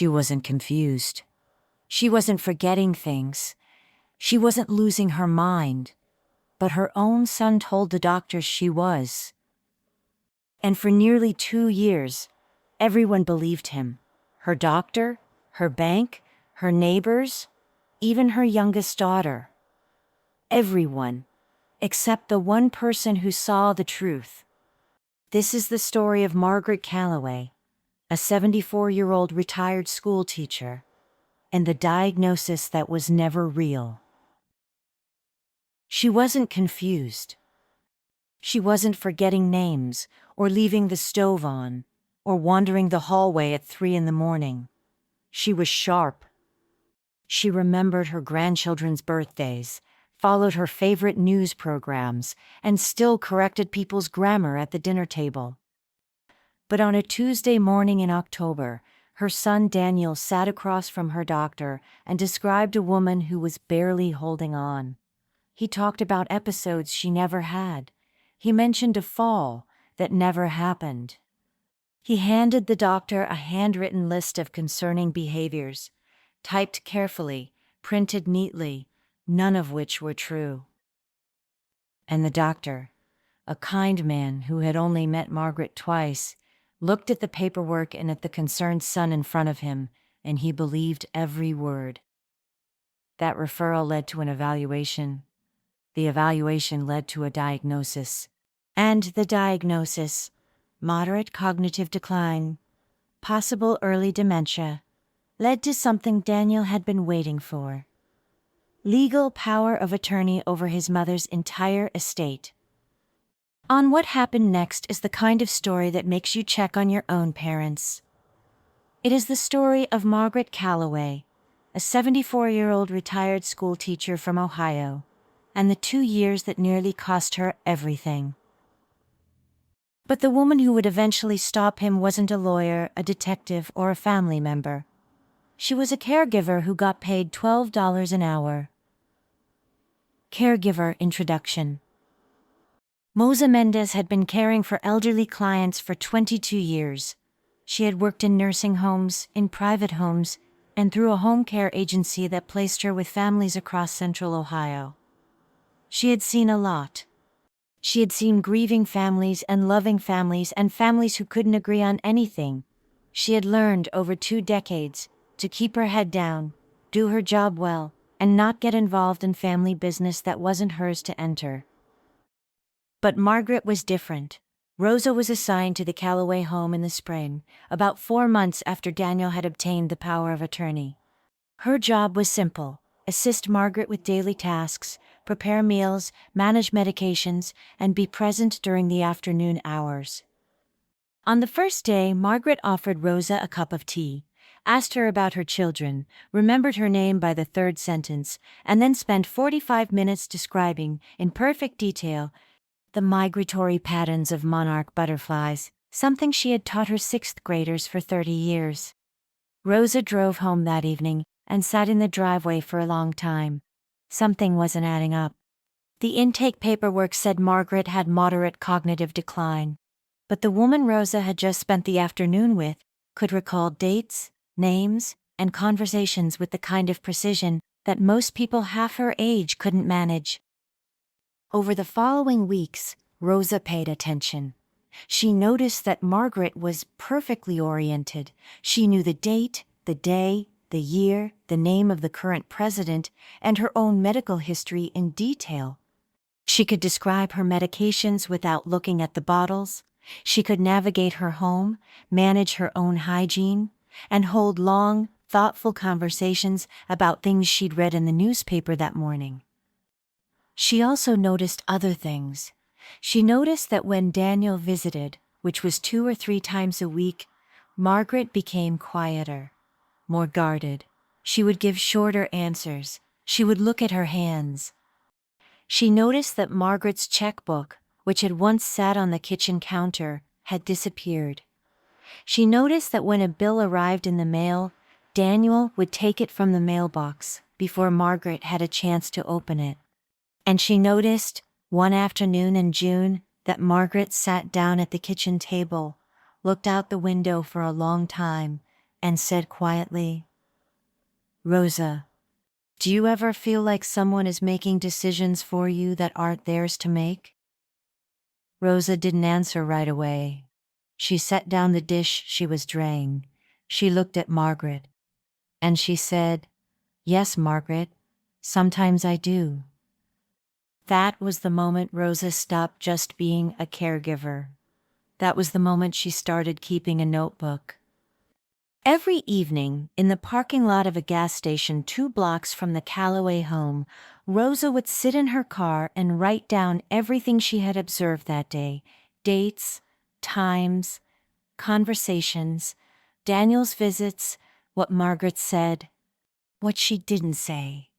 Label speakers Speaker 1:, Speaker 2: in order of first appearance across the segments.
Speaker 1: She wasn't confused. She wasn't forgetting things. She wasn't losing her mind. But her own son told the doctors she was. And for nearly 2 years, everyone believed him. Her doctor, her bank, her neighbors, even her youngest daughter. Everyone, except the one person who saw the truth. This is the story of Margaret Calloway, a 74-year-old retired school teacher, and the diagnosis that was never real. She wasn't confused. She wasn't forgetting names, or leaving the stove on, or wandering the hallway at 3 a.m. She was sharp. She remembered her grandchildren's birthdays, followed her favorite news programs, and still corrected people's grammar at the dinner table. But on a Tuesday morning in October, her son Daniel sat across from her doctor and described a woman who was barely holding on. He talked about episodes she never had. He mentioned a fall that never happened. He handed the doctor a handwritten list of concerning behaviors, typed carefully, printed neatly, none of which were true. And the doctor, a kind man who had only met Margaret twice, looked at the paperwork and at the concerned son in front of him, and he believed every word. That referral led to an evaluation. The evaluation led to a diagnosis. And the diagnosis, moderate cognitive decline, possible early dementia, led to something Daniel had been waiting for. Legal power of attorney over his mother's entire estate. On What Happened Next is the kind of story that makes you check on your own parents. It is the story of Margaret Calloway, a 74-year-old retired school teacher from Ohio, and the 2 years that nearly cost her everything. But the woman who would eventually stop him wasn't a lawyer, a detective, or a family member. She was a caregiver who got paid $12 an hour. Caregiver Introduction. Moza Mendez had been caring for elderly clients for 22 years. She had worked in nursing homes, in private homes, and through a home care agency that placed her with families across central Ohio. She had seen a lot. She had seen grieving families and loving families and families who couldn't agree on anything. She had learned over 2 decades to keep her head down, do her job well, and not get involved in family business that wasn't hers to enter. But Margaret was different. Rosa was assigned to the Calloway home in the spring, about 4 months after Daniel had obtained the power of attorney. Her job was simple: assist Margaret with daily tasks, prepare meals, manage medications, and be present during the afternoon hours. On the first day, Margaret offered Rosa a cup of tea, asked her about her children, remembered her name by the 3rd sentence, and then spent 45 minutes describing, in perfect detail, the migratory patterns of monarch butterflies, something she had taught her 6th graders for 30 years. Rosa drove home that evening and sat in the driveway for a long time. Something wasn't adding up. The intake paperwork said Margaret had moderate cognitive decline, but the woman Rosa had just spent the afternoon with could recall dates, names, and conversations with the kind of precision that most people half her age couldn't manage. Over the following weeks, Rosa paid attention. She noticed that Margaret was perfectly oriented. She knew the date, the day, the year, the name of the current president, and her own medical history in detail. She could describe her medications without looking at the bottles. She could navigate her home, manage her own hygiene, and hold long, thoughtful conversations about things she'd read in the newspaper that morning. She also noticed other things. She noticed that when Daniel visited, which was 2 or 3 times a week, Margaret became quieter, more guarded. She would give shorter answers. She would look at her hands. She noticed that Margaret's checkbook, which had once sat on the kitchen counter, had disappeared. She noticed that when a bill arrived in the mail, Daniel would take it from the mailbox before Margaret had a chance to open it. And she noticed, one afternoon in June, that Margaret sat down at the kitchen table, looked out the window for a long time, and said quietly, "Rosa, do you ever feel like someone is making decisions for you that aren't theirs to make?" Rosa didn't answer right away. She set down the dish she was draining. She looked at Margaret, and she said, "Yes, Margaret, sometimes I do." That was the moment Rosa stopped just being a caregiver. That was the moment she started keeping a notebook. Every evening, in the parking lot of a gas station 2 blocks from the Calloway home, Rosa would sit in her car and write down everything she had observed that day: dates, times, conversations, Daniel's visits, what Margaret said, what she didn't say.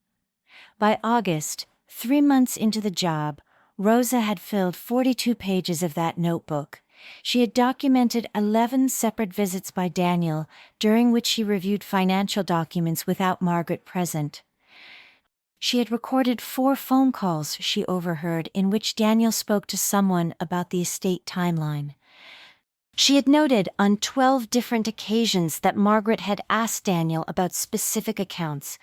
Speaker 1: By August, 3 months into the job, Rosa had filled 42 pages of that notebook. She had documented 11 separate visits by Daniel, during which she reviewed financial documents without Margaret present. She had recorded 4 phone calls she overheard in which Daniel spoke to someone about the estate timeline. She had noted on 12 different occasions that Margaret had asked Daniel about specific accounts: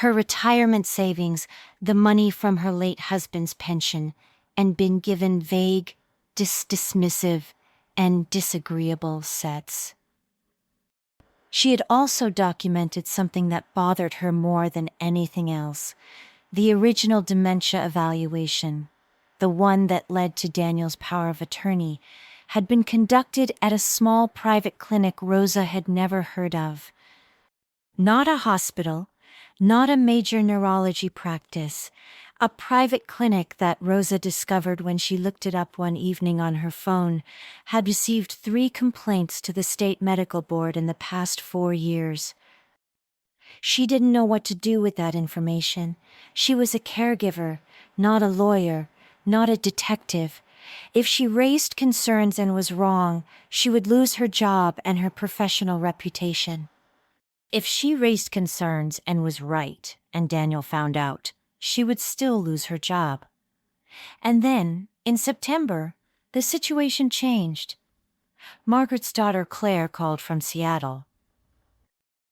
Speaker 1: her retirement savings, the money from her late husband's pension, and been given vague, dismissive, and disagreeable sets. She had also documented something that bothered her more than anything else: the original dementia evaluation, the one that led to Daniel's power of attorney, had been conducted at a small private clinic Rosa had never heard of. Not a hospital, not a major neurology practice, a private clinic that Rosa discovered when she looked it up one evening on her phone had received 3 complaints to the state medical board in the past 4 years. She didn't know what to do with that information. She was a caregiver, not a lawyer, not a detective. If she raised concerns and was wrong, she would lose her job and her professional reputation. If she raised concerns and was right, and Daniel found out, she would still lose her job. And then, in September, the situation changed. Margaret's daughter Claire called from Seattle.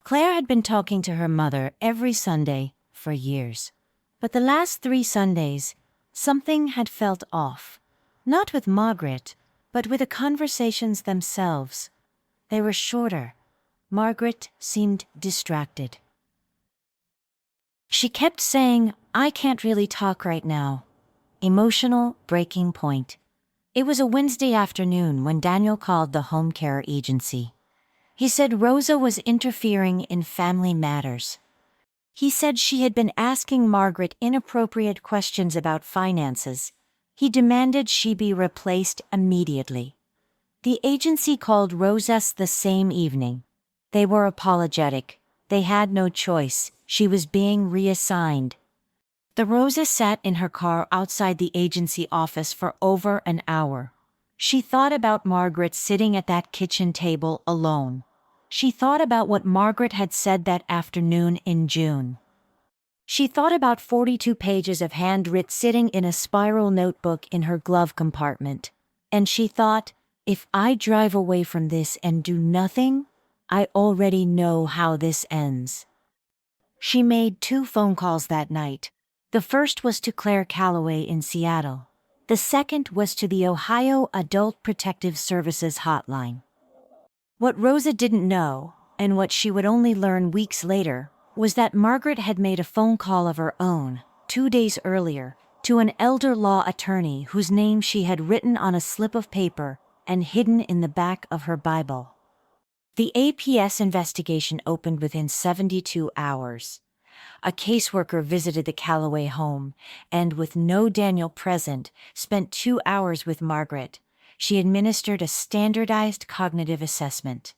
Speaker 1: Claire had been talking to her mother every Sunday for years. But the last 3 Sundays, something had felt off. Not with Margaret, but with the conversations themselves. They were shorter. Margaret seemed distracted. She kept saying, "I can't really talk right now." Emotional breaking point. It was a Wednesday afternoon when Daniel called the home care agency. He said Rosa was interfering in family matters. He said she had been asking Margaret inappropriate questions about finances. He demanded she be replaced immediately. The agency called Rosa the same evening. They were apologetic. They had no choice. She was being reassigned. The Rosa sat in her car outside the agency office for over an hour. She thought about Margaret sitting at that kitchen table alone. She thought about what Margaret had said that afternoon in June. She thought about 42 pages of handwritten sitting in a spiral notebook in her glove compartment. And she thought, if I drive away from this and do nothing, I already know how this ends. She made 2 phone calls that night. The first was to Claire Calloway in Seattle. The second was to the Ohio Adult Protective Services hotline. What Rosa didn't know, and what she would only learn weeks later, was that Margaret had made a phone call of her own, 2 days earlier, to an elder law attorney whose name she had written on a slip of paper and hidden in the back of her Bible. The APS investigation opened within 72 hours. A caseworker visited the Calloway home and, with no Daniel present, spent 2 hours with Margaret. She administered a standardized cognitive assessment.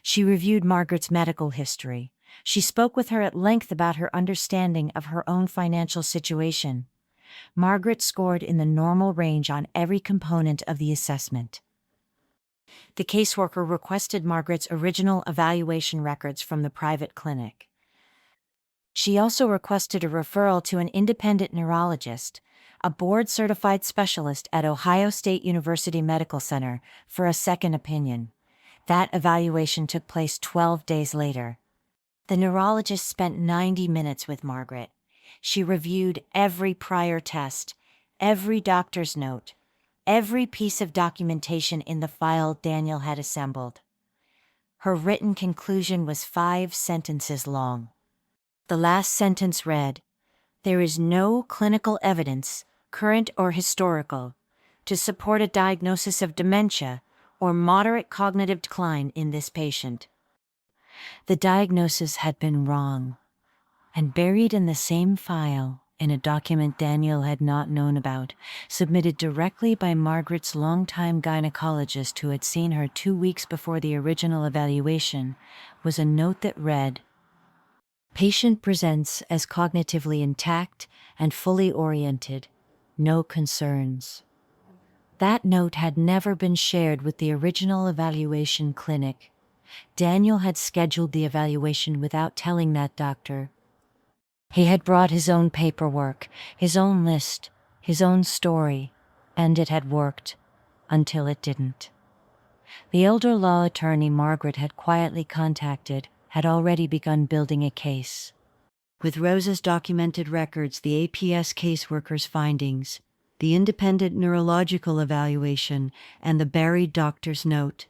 Speaker 1: She reviewed Margaret's medical history. She spoke with her at length about her understanding of her own financial situation. Margaret scored in the normal range on every component of the assessment. The caseworker requested Margaret's original evaluation records from the private clinic. She also requested a referral to an independent neurologist, a board-certified specialist at Ohio State University Medical Center, for a second opinion. That evaluation took place 12 days later. The neurologist spent 90 minutes with Margaret. She reviewed every prior test, every doctor's note, every piece of documentation in the file Daniel had assembled. Her written conclusion was 5 sentences long. The last sentence read, "There is no clinical evidence, current or historical, to support a diagnosis of dementia or moderate cognitive decline in this patient." The diagnosis had been wrong, and buried in the same file, in a document Daniel had not known about, submitted directly by Margaret's longtime gynecologist who had seen her 2 weeks before the original evaluation, was a note that read, "Patient presents as cognitively intact and fully oriented. No concerns." That note had never been shared with the original evaluation clinic. Daniel had scheduled the evaluation without telling that doctor. He had brought his own paperwork, his own list, his own story, and it had worked, until it didn't. The elder law attorney Margaret had quietly contacted had already begun building a case. With Rosa's documented records, the APS caseworker's findings, the independent neurological evaluation, and the buried doctor's note,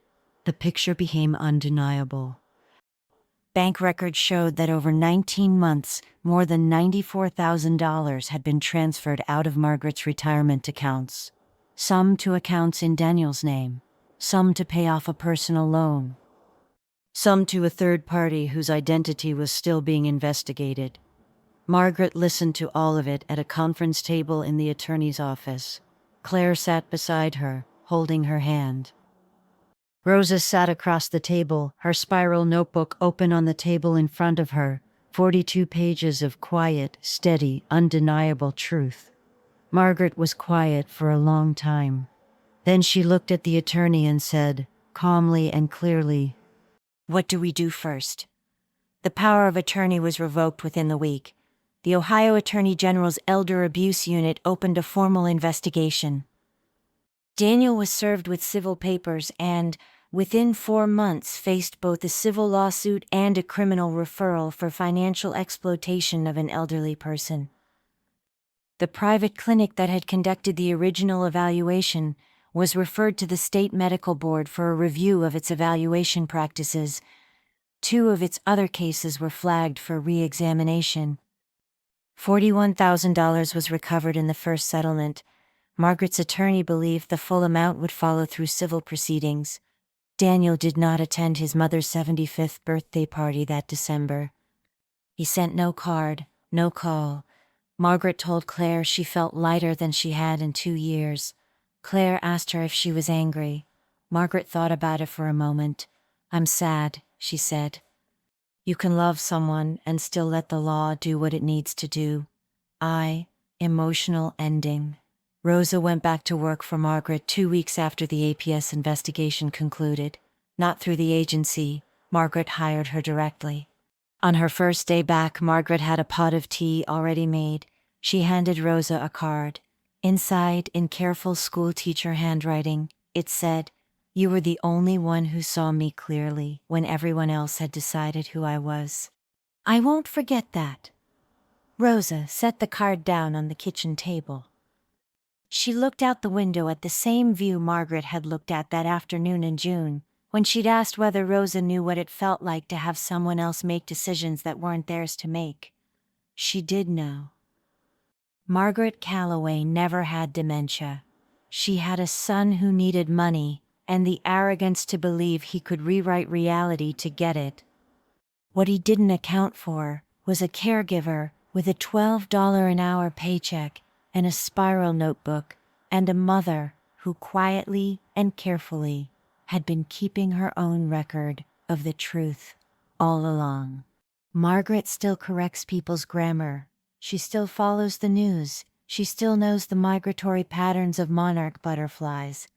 Speaker 1: the picture became undeniable. Bank records showed that over 19 months, more than $94,000 had been transferred out of Margaret's retirement accounts. Some to accounts in Daniel's name, some to pay off a personal loan, some to a third party whose identity was still being investigated. Margaret listened to all of it at a conference table in the attorney's office. Claire sat beside her, holding her hand. Rosa sat across the table, her spiral notebook open on the table in front of her, 42 pages of quiet, steady, undeniable truth. Margaret was quiet for a long time. Then she looked at the attorney and said, calmly and clearly, "What do we do first?" The power of attorney was revoked within the week. The Ohio Attorney General's Elder Abuse Unit opened a formal investigation. Daniel was served with civil papers and, within 4 months, faced both a civil lawsuit and a criminal referral for financial exploitation of an elderly person. The private clinic that had conducted the original evaluation was referred to the state medical board for a review of its evaluation practices. 2 of its other cases were flagged for re-examination. $41,000 was recovered in the first settlement. Margaret's attorney believed the full amount would follow through civil proceedings. Daniel did not attend his mother's 75th birthday party that December. He sent no card, no call. Margaret told Claire she felt lighter than she had in 2 years. Claire asked her if she was angry. Margaret thought about it for a moment. "I'm sad," she said. "You can love someone and still let the law do what it needs to do." Emotional ending. Rosa went back to work for Margaret 2 weeks after the APS investigation concluded. Not through the agency, Margaret hired her directly. On her first day back, Margaret had a pot of tea already made. She handed Rosa a card. Inside, in careful schoolteacher handwriting, it said, "You were the only one who saw me clearly when everyone else had decided who I was. I won't forget that." Rosa set the card down on the kitchen table. She looked out the window at the same view Margaret had looked at that afternoon in June, when she'd asked whether Rosa knew what it felt like to have someone else make decisions that weren't theirs to make. She did know. Margaret Calloway never had dementia. She had a son who needed money, and the arrogance to believe he could rewrite reality to get it. What he didn't account for was a caregiver with a $12 an hour paycheck and a spiral notebook, and a mother who quietly and carefully had been keeping her own record of the truth all along. Margaret still corrects people's grammar. She still follows the news. She still knows the migratory patterns of monarch butterflies.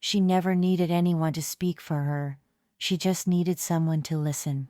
Speaker 1: She never needed anyone to speak for her. She just needed someone to listen.